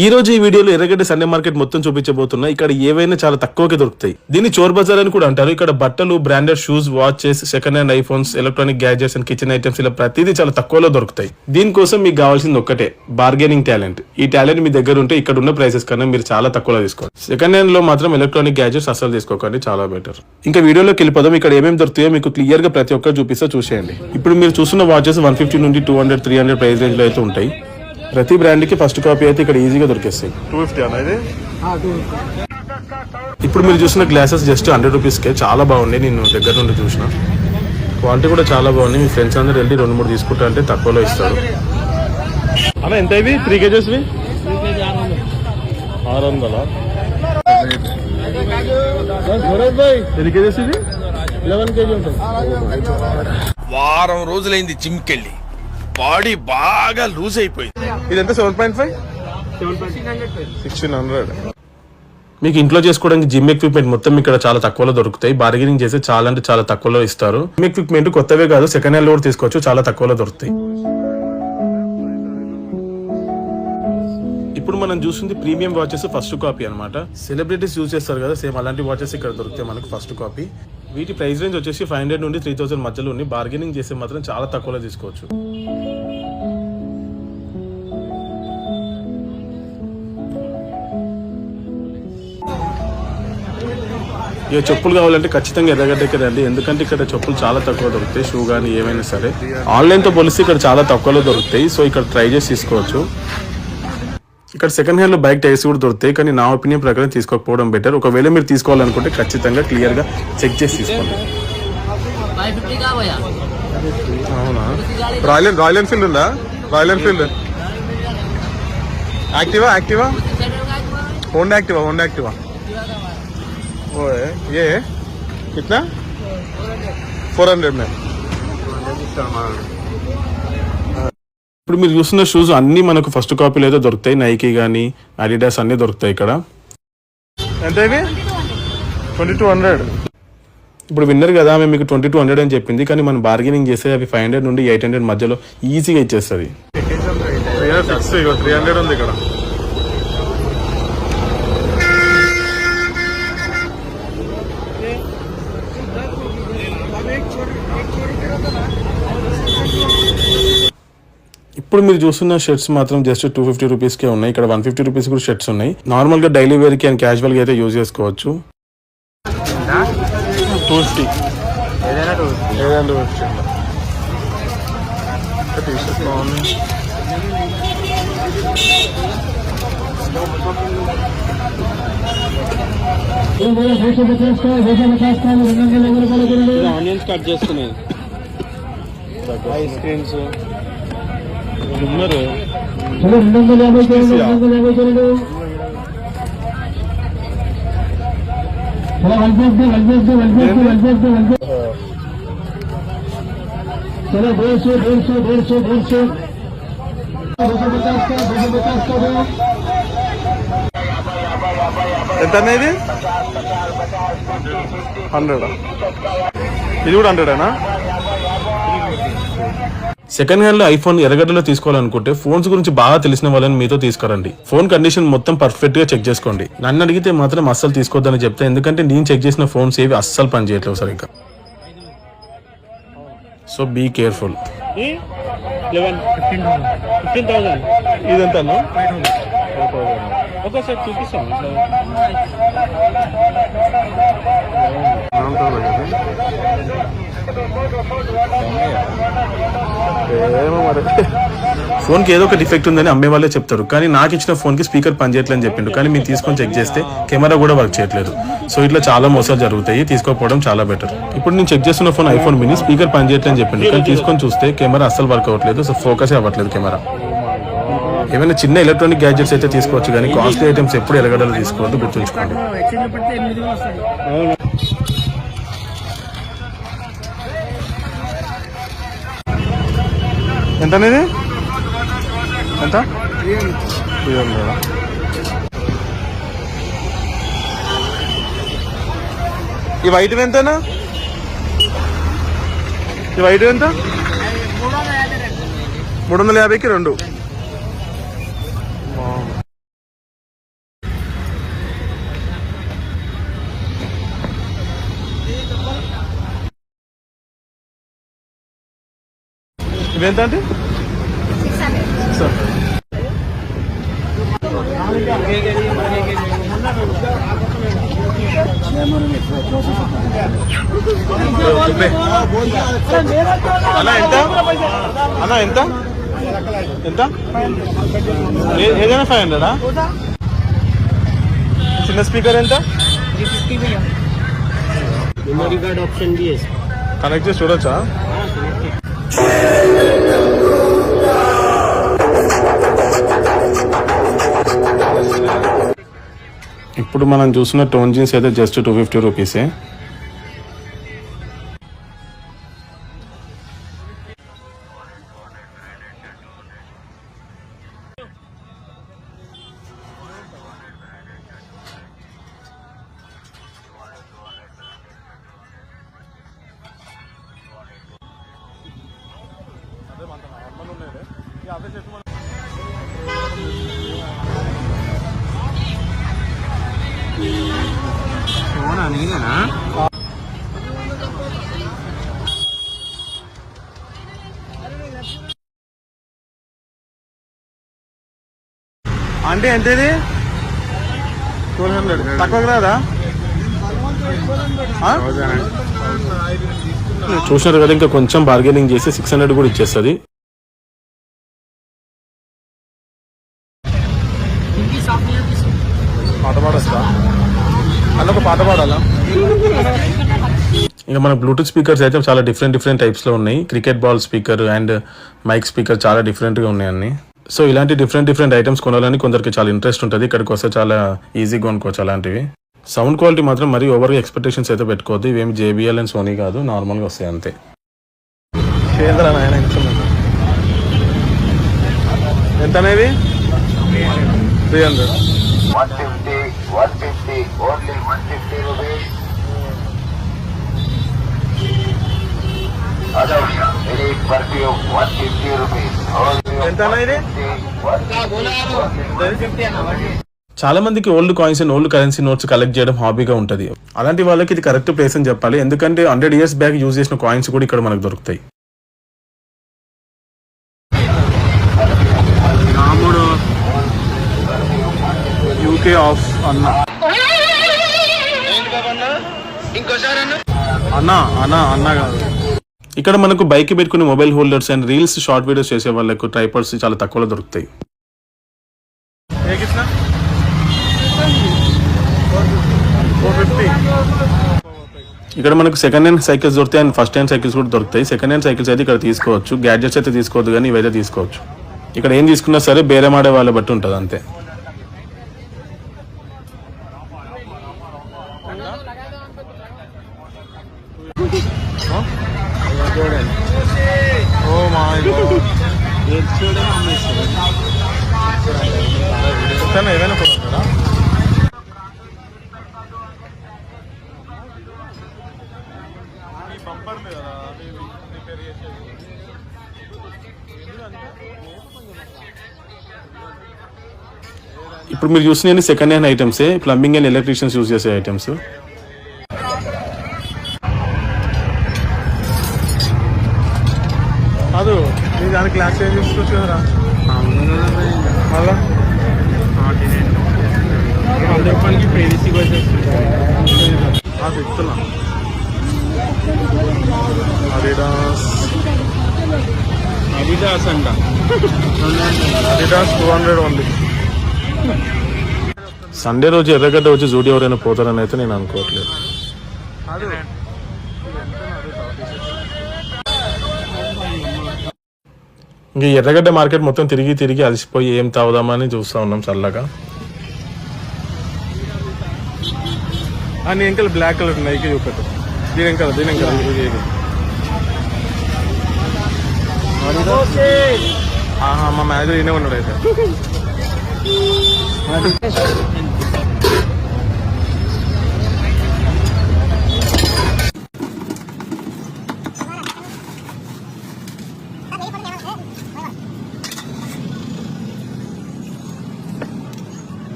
ఈ రోజు ఈ వీడియోలో ఎర్రగడ్డ సండే మార్కెట్ మొత్తం చూపించబోతున్నా. ఇక్కడ ఏవైనా చాలా తక్కువకే దొరుకుతాయి. దీన్ని చోర్ బజార్ అని కూడా అంటారు. ఇక్కడ బట్టలు, branded shoes, watches, second hand iPhones, electronic gadgets and kitchen items ఇలా ప్రతిదీ చాలా తక్కువలో దొరుకుతాయి. దీనికోసం మీకు కావాల్సింది ఒక్కటే, బార్గెనింగ్ టాలెంట్. ఈ టాలెంట్ మీ దగ్గర ఉంటే ఇక్కడ ఉన్న ప్రైసెస్ కన్నా మీరు చాలా తక్కువలో తీసుకోవాలి. సెకండ్ హ్యాండ్ లో మాత్రం ఎలక్ట్రానిక్ గ్యాజెట్స్ అసలు తీసుకోకండి, చాలా బెటర్. ఇంకా వీడియోలోకి వెళ్ళిపోదాం. ఇక్కడ ఏమేమి దొరుకుతాయో మీకు క్లియర్ గా ప్రతి ఒక్కరు చూపిస్తా, చూసేయండి. ఇప్పుడు మీరు చూస్తున్న వాచెస్ 150 నుండి 200, 300 ప్రైస్ రేంజ్ లో అయితే ఉంటాయి. ప్రతి బ్రాండ్ కి ఫస్ట్ కాపీ అయితే ఇక్కడ ఈజీగా దొరికేస్తాయి. 250 అనేది. ఇప్పుడు మీరు చూసిన గ్లాసెస్ జస్ట్ 100 రూపీస్కే చాలా బాగున్నాయి. నేను దగ్గర నుండి చూసిన క్వాలిటీ కూడా చాలా బాగుంది. మీ ఫ్రెండ్స్ అందరూ వెళ్ళి 2-3 తీసుకుంటా అంటే తక్కువలో ఇస్తారు. అలా ఎంత ఇవి 3 కేజెస్ 600. ఎన్ని కేజెస్ ఇది? 11 కేజీ ఉంటుంది. వారం రోజులైంది జిమ్కెళ్ళి, బాడీ బాగా లూజ్ అయిపోయింది. ఇది ఎంత? 7.5, 1600. మీకు ఇంట్లో చేసుకోవడానికి జిమ్ ఎక్విప్మెంట్ మొత్తం ఇక్కడ చాలా తక్కువలో దొరుకుతాయి. బార్గెనింగ్ చేసి చాలా అంటే చాలా తక్కువలో ఇస్తారు. జిమ్ ఎక్విప్మెంట్ కొత్తవే కాదు, సెకండ్ హ్యాండ్ లో కూడా తీసుకోవచ్చు, చాలా తక్కువలో దొరుకుతాయి. ఇప్పుడు మనం చూస్తుంది ప్రీమియం వాచెస్ ఫస్ట్ కాపీ అన్నమాట. సెలబ్రిటీస్ యూజ్ చేస్తారు కదా, సేమ్ అలాంటి వాచెస్ ఇక్కడ దొరుకుతాయి మనకు ఫస్ట్ కాపీ. వీటి ప్రైస్ రేంజ్ వచ్చేసి 500 నుండి 3000 మధ్యలో ఉంది. బార్గెనింగ్ చేస్తే మాత్రం చాలా తక్కువలో తీసుకోవచ్చు. ఇక చెప్పులు కావాలంటే ఖచ్చితంగా ఎర్రగడ్డకి రండి, ఎందుకంటే ఇక్కడ చెప్పులు చాలా తక్కువ దొరుకుతాయి. షూ కానీ ఏమైనా సరే ఆన్లైన్ తో పోలిస్తే ఇక్కడ చాలా తక్కువలో దొరుకుతాయి. సో ఇక్కడ ట్రై చేసి తీసుకోవచ్చు. ఇక్కడ సెకండ్ హ్యాండ్ లో బైక్ టైర్స్ కూడా దొరుకుతాయి, కానీ నా ఒపీనియన్ ప్రకారం తీసుకోకపోవడం బెటర్. ఒకవేళ మీరు తీసుకోవాలనుకుంటే ఖచ్చితంగా క్లియర్ గా చెక్ చేసి తీసుకోండి. అవునా? రాయల్ ఎన్ఫీల్డ్ ఉందా? Royal Enfield, Activa, Honda Activa. ये कितना? 400 में. ఇప్పుడు మీరు చూస్తున్న షూస్ అన్ని మనకు ఫస్ట్ కాపీలో అయితే దొరుకుతాయి. నైకీ కానీ అడిడాస్ అన్ని దొరుకుతాయి ఇక్కడ. ఎంత ఇవి? 2200. ఇప్పుడు విన్నర్ కదా, మేము మీకు 2200 అని చెప్పింది, కానీ మనం బార్గెనింగ్ చేస్తే అవి 500 నుండి 800 మధ్యలో ఈజీగా ఇచ్చేస్తుంది. 300 ఉంది ఇక్కడ. ఇప్పుడు మీరు చూస్తున్న షర్ట్స్ మాత్రం జస్ట్ 250 రూపీస్కే ఉన్నాయి. ఇక్కడ 150 రూపీస్ కూడా షర్ట్స్ ఉన్నాయి. నార్మల్ గా డైలీ వేర్ కి అండ్ క్యాజువల్ గా అయితే యూజ్ చేసుకోవచ్చు. 250 ఆనియన్స్ కట్ చేస్తున్నాయి. ఐస్ క్రీమ్స్ ఉన్నారు. ఎంత అనేది? 100. ఇది కూడా 100ఏనా? సెకండ్ హ్యాండ్ లో ఐఫోన్ ఎర్రగడ్డలో తీసుకోవాలనుకుంటే ఫోన్స్ గురించి బాగా తెలిసిన వాళ్ళని మీతో తీసుకురండి. ఫోన్ కండిషన్ మొత్తం పర్ఫెక్ట్ గా చెక్ చేసుకోండి. నన్ను అడిగితే మాత్రం అస్సలు తీసుకోవద్దని చెప్తా, ఎందుకంటే నేను చెక్ చేసిన ఫోన్స్ ఏవి అస్సలు పని చేయట్లేవు సరిగ్గా. So be careful. ఇదంతా ఒకసారి చూపిస్తాను. ఫోన్ కి ఏదో ఒక డిఫెక్ట్ ఉందని అమ్మే వాళ్ళే చెప్తారు, కానీ నాకు ఇచ్చిన ఫోన్ కి స్పీకర్ పనిచేయట్లేదు అని చెప్పిండు, కానీ మీరు తీసుకొని చెక్ చేస్తే కెమెరా కూడా వర్క్ చేయట్లేదు. సో ఇట్లా చాలా మోసాలు జరుగుతాయి, తీసుకోకపోవడం చాలా బెటర్. ఇప్పుడు నేను చెక్ చేస్తున్న ఫోన్ ఐఫోన్ మినీ, స్పీకర్ పనిచేయట్లేదు అని చెప్పిండు, కానీ తీసుకొని చూస్తే కెమెరా అస్సలు వర్క్ అవ్వట్లేదు. సో ఫోకస్ అవ్వట్లేదు కెమెరా. ఏమైనా చిన్న ఎలక్ట్రానిక్ గ్యాడ్జెట్స్ అయితే తీసుకోవచ్చు, కానీ కాస్ట్లీ ఐటమ్స్ ఎప్పుడు ఎరగడలు తీసుకోవద్దు, గుర్తుంచుకోండి. ఎంత అనేది? ఎంత? ఈ వైట్ ఎంతనా? ఈ వైట్ ఎంత? 350కి 2. ఇవేంత అంటే అన్న ఎంత అన్న ఎంత ఎంత ఏదైనా 500 చిన్న స్పీకర్ ఎంత मेमोरी कार्ड ऑप्शन भी है కనెక్ట్ చేసి చూడొచ్చా ఇప్పుడు మనం చూసిన టోన్ జీన్స్ అయితే జస్ట్ 250 రూపీసే. అంటే ఎంత ఇది 1200 తక్కువ రాదా చూసినారు కదా ఇంకా కొంచెం బార్గెనింగ్ చేసి 600 కూడా ఇచ్చేస్తుంది. పాట పాడొస్తా అన్న ఒక పాట పాడాలా ఇంకా మన బ్లూటూత్ స్పీకర్స్ అయితే చాలా డిఫరెంట్ టైప్స్ లో ఉన్నాయి. Cricket ball speaker and mic speaker చాలా డిఫరెంట్ గా ఉన్నాయి అన్ని. సో ఇలాంటి డిఫరెంట్ ఐటమ్స్ కొనాలని కొందరికి చాలా ఇంట్రెస్ట్ ఉంటుంది. ఇక్కడికి వస్తే చాలా ఈజీగా కొనుక్కోవచ్చు అలాంటివి. సౌండ్ క్వాలిటీ మాత్రం మరీ ఓవర్గా ఎక్స్పెక్టేషన్స్ అయితే పెట్టుకోవద్దు. ఇవేమి JBL అండ్ సోనీ కాదు, నార్మల్గా వస్తాయి అంతే. ఎంత అనేది 300 ఎంత అనేది చాలా మందికి old coins and old currency notes collect చేయడం హాబీగా ఉంటుంది. అలాంటి వాళ్ళకి ఇది కరెక్ట్ ప్లేస్ అని చెప్పాలి. ఎందుకంటే 100 years బ్యాక్ యూజ్ చేసిన కాయిన్స్ కూడా ఇక్కడ మనకు దొరుకుతాయి. యూకే ఆఫ్ అన్న అన్న కాదు. ఇక్కడ మనకు బైక్ పెట్టుకునే mobile holders and reels short videos చేసే వాళ్ళకు ట్రైపాడ్స్ చాలా తక్కువలో దొరుకుతాయి. ఇక్కడ మనకు సెకండ్ హ్యాండ్ సైకిల్స్ దొరుకుతాయి అండ్ ఫస్ట్ హ్యాండ్ సైకిల్స్ కూడా దొరుకుతాయి. సెకండ్ హ్యాండ్ సైకిల్స్ అయితే ఇక్కడ తీసుకోవచ్చు, గ్యాడ్జెట్స్ అయితే తీసుకోవద్దు కానీ ఇవైతే తీసుకోవచ్చు. ఇక్కడ ఏం తీసుకున్నా సరే బేరమాడే వాళ్ళ బట్టి ఉంటుంది అంతే. ఏదైనా కొనుక్కుంటారా? ఇప్పుడు మీరు చూసిన సెకండ్ హ్యాండ్ ఐటమ్సే, ప్లంబింగ్ అండ్ ఎలక్ట్రీషియన్స్ యూజ్ చేసే ఐటమ్స్. కాదు మీరు దాని క్లాస్ చేంజ్ చేసుకోవచ్చు కదరా మళ్ళా చెప్తున్నా. అడిడాస్ అంట, అడిడాస్ 200 ఓన్లీ. సండే రోజు ఎర్రగడ్డ వచ్చి జూడి ఎవరైనా పోతారని అయితే నేను అనుకోవట్లేదు. ఇంకా ఎర్రగడ్డ మార్కెట్ మొత్తం తిరిగి అలసిపోయి ఏం తాగుదామని చూస్తూ ఉన్నాం చల్లగా. నీ ఎంకల్ బ్లాక్ కలర్ నైకి చూపెట్టు. దీని ఎంకల్ మా మేనేజర్ ఈయనే ఉన్నాడు అయితే.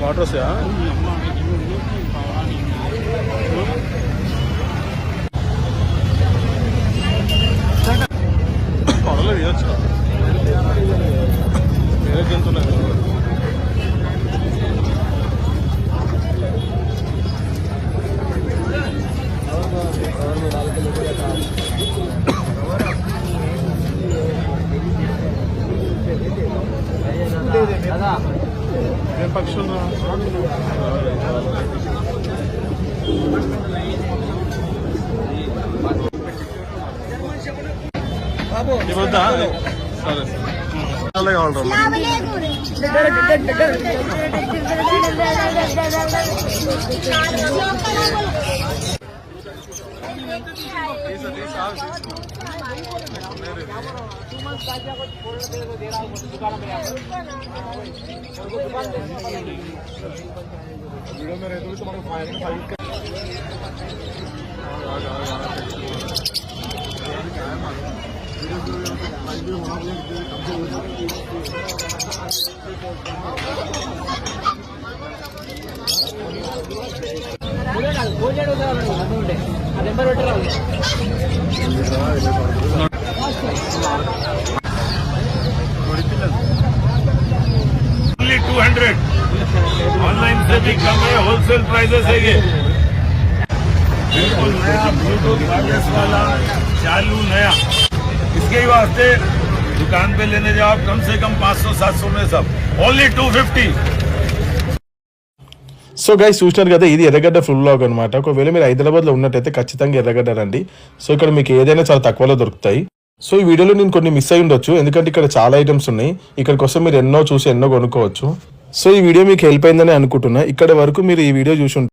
వాటర్ వస్తాయా? పర్వాలేదు, ఇవ్వచ్చు. వేరే జంతువులు ఏ పక్షులు ఇవ్వద్దా? సరే చాలా కావాలి. Only 200. ऑनलाइन से भी कम है, होलसेल प्राइसेस है ये। बिल्कुल नया ब्लूटूथ वायरलेस वाला चालू नया। इसके ही वास्ते दुकान पे लेने जाओ आप कम से कम 500-700 में सब। Only 250. సో గైస్ చూసినారు కదా, ఇది ఎర్రగడ్డ ఫుల్ వ్లాగ్ అనమాట. ఒకవేళ మీరు హైదరాబాద్లో ఉన్నట్టయితే ఖచ్చితంగా ఎర్రగడ్డ రండి. సో ఇక్కడ మీకు ఏదైనా చాలా తక్కువలో దొరుకుతాయి. సో ఈ వీడియోలో నేను కొన్ని మిస్ అయి ఉండొచ్చు, ఎందుకంటే ఇక్కడ చాలా ఐటమ్స్ ఉన్నాయి. ఇక్కడికి వస్తే మీరు ఎన్నో చూసి ఎన్నో కొనుక్కోవచ్చు. సో ఈ వీడియో మీకు హెల్ప్ అయిందని అనుకుంటున్నా. ఇక్కడ వరకు మీరు ఈ వీడియో చూసి